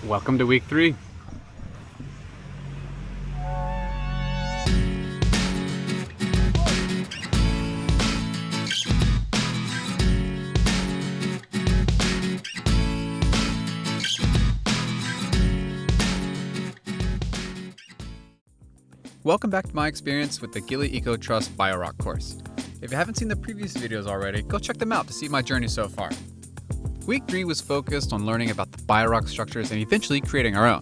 Welcome to week 3. Welcome back to my experience with the Gili Eco Trust Biorock course. If you haven't seen the previous videos already, go check them out to see my journey so far. Week 3 was focused on learning about the Biorock structures and eventually creating our own.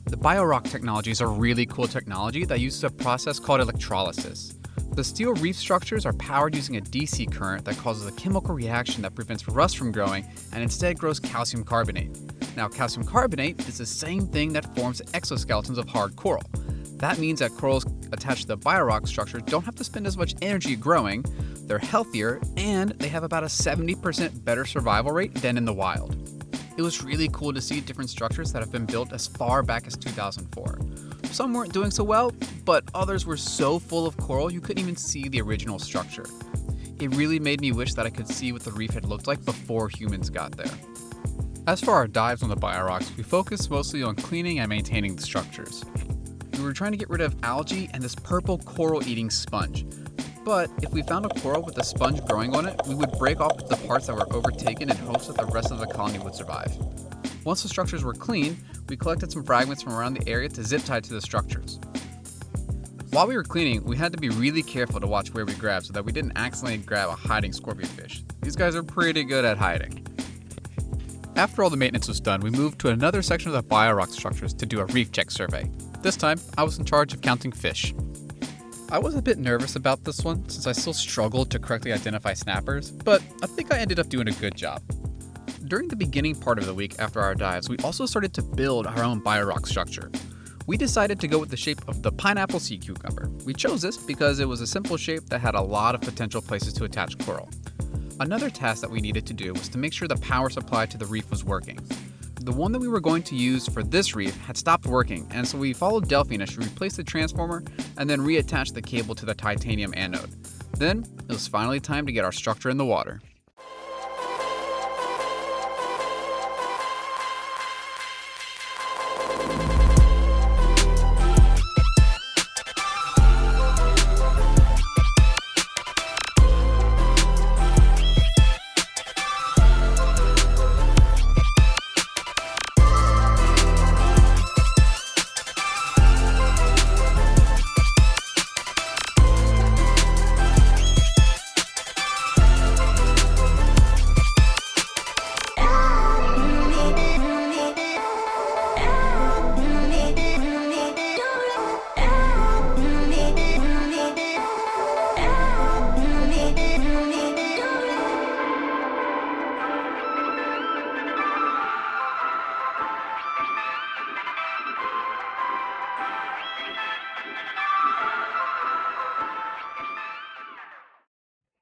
The Biorock technology is a really cool technology that uses a process called electrolysis. The steel reef structures are powered using a DC current that causes a chemical reaction that prevents rust from growing and instead grows calcium carbonate. Now, calcium carbonate is the same thing that forms exoskeletons of hard coral. That means that corals attached to the Biorock structure don't have to spend as much energy growing, they're healthier, and they have about a 70% better survival rate than in the wild. It was really cool to see different structures that have been built as far back as 2004. Some weren't doing so well, but others were so full of coral you couldn't even see the original structure. It really made me wish that I could see what the reef had looked like before humans got there. As for our dives on the Biorocks, we focused mostly on cleaning and maintaining the structures. We were trying to get rid of algae and this purple coral-eating sponge. But if we found a coral with a sponge growing on it, we would break off the parts that were overtaken in hopes that the rest of the colony would survive. Once the structures were clean, we collected some fragments from around the area to zip tie to the structures. While we were cleaning, we had to be really careful to watch where we grabbed so that we didn't accidentally grab a hiding scorpionfish. These guys are pretty good at hiding. After all the maintenance was done, we moved to another section of the Biorock structures to do a reef check survey. This time, I was in charge of counting fish. I was a bit nervous about this one since I still struggled to correctly identify snappers, but I think I ended up doing a good job. During the beginning part of the week after our dives, we also started to build our own Biorock structure. We decided to go with the shape of the pineapple sea cucumber. We chose this because it was a simple shape that had a lot of potential places to attach coral. Another task that we needed to do was to make sure the power supply to the reef was working. The one that we were going to use for this reef had stopped working, and so we followed Delphine as she replaced the transformer and then reattached the cable to the titanium anode. Then, it was finally time to get our structure in the water.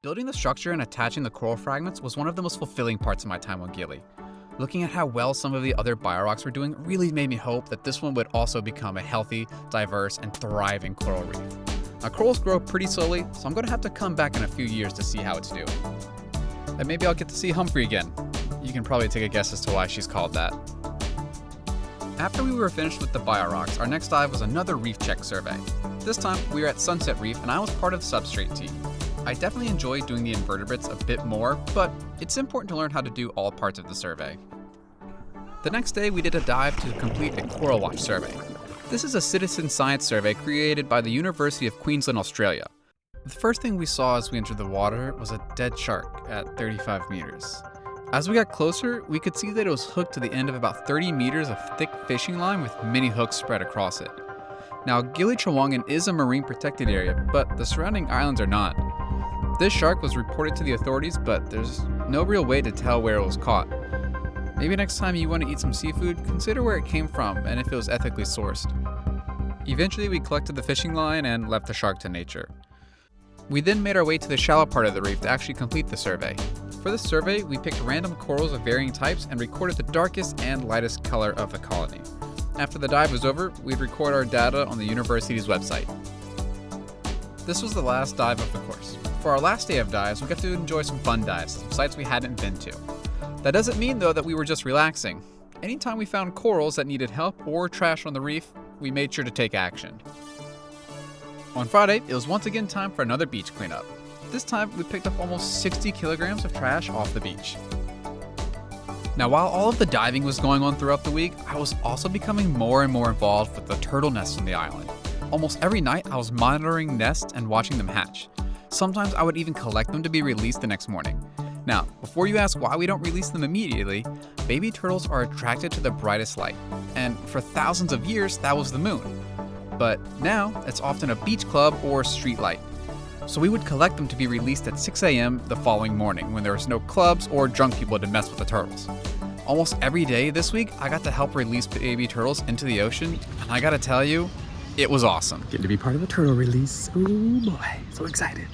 Building the structure and attaching the coral fragments was one of the most fulfilling parts of my time on Gili. Looking at how well some of the other Biorocks were doing really made me hope that this one would also become a healthy, diverse, and thriving coral reef. Now, corals grow pretty slowly, so I'm going to have to come back in a few years to see how it's doing. And maybe I'll get to see Humphrey again. You can probably take a guess as to why she's called that. After we were finished with the Biorocks, our next dive was another reef check survey. This time, we were at Sunset Reef, and I was part of the substrate team. I definitely enjoy doing the invertebrates a bit more, but it's important to learn how to do all parts of the survey. The next day, we did a dive to complete a Coral Watch survey. This is a citizen science survey created by the University of Queensland, Australia. The first thing we saw as we entered the water was a dead shark at 35 meters. As we got closer, we could see that it was hooked to the end of about 30 meters of thick fishing line with many hooks spread across it. Now, Gili Trawangan is a marine protected area, but the surrounding islands are not. This shark was reported to the authorities, but there's no real way to tell where it was caught. Maybe next time you want to eat some seafood, consider where it came from and if it was ethically sourced. Eventually, we collected the fishing line and left the shark to nature. We then made our way to the shallow part of the reef to actually complete the survey. For this survey, we picked random corals of varying types and recorded the darkest and lightest color of the colony. After the dive was over, we'd record our data on the university's website. This was the last dive of the course. For our last day of dives, we got to enjoy some fun dives, some sites we hadn't been to. That doesn't mean, though, that we were just relaxing. anytime we found corals that needed help or trash on the reef, we made sure to take action. On Friday, it was once again time for another beach cleanup. This time, we picked up almost 60 kilograms of trash off the beach. Now, while all of the diving was going on throughout the week, I was also becoming more and more involved with the turtle nests on the island. Almost every night, I was monitoring nests and watching them hatch. Sometimes I would even collect them to be released the next morning. Now, before you ask why we don't release them immediately, baby turtles are attracted to the brightest light. And for thousands of years, that was the moon. But now, it's often a beach club or street light. So we would collect them to be released at 6 a.m. the following morning when there was no clubs or drunk people to mess with the turtles. Almost every day this week, I got to help release baby turtles into the ocean, and I gotta tell you, it was awesome. Getting to be part of the turtle release. Ooh boy, so excited.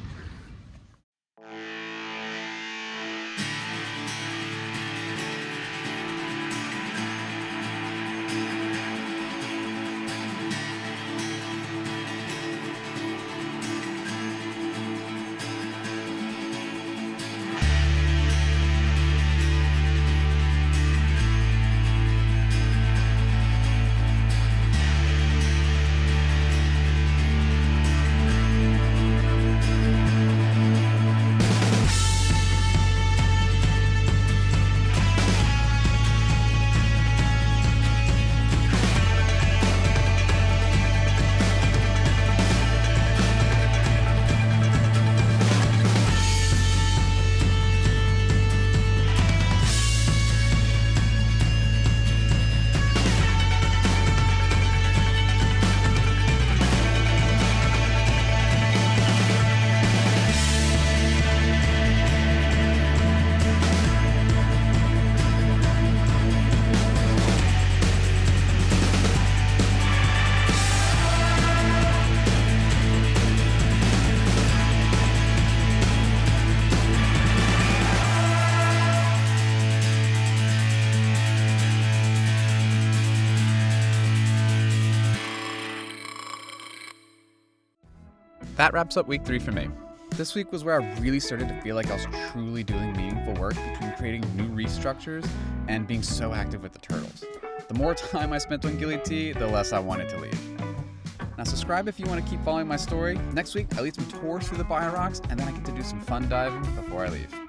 That wraps up week 3 for me. This week was where I really started to feel like I was truly doing meaningful work between creating new reef structures and being so active with the turtles. The more time I spent on Gili T, the less I wanted to leave. Now subscribe if you want to keep following my story. Next week, I lead some tours through the Biorocks, and then I get to do some fun diving before I leave.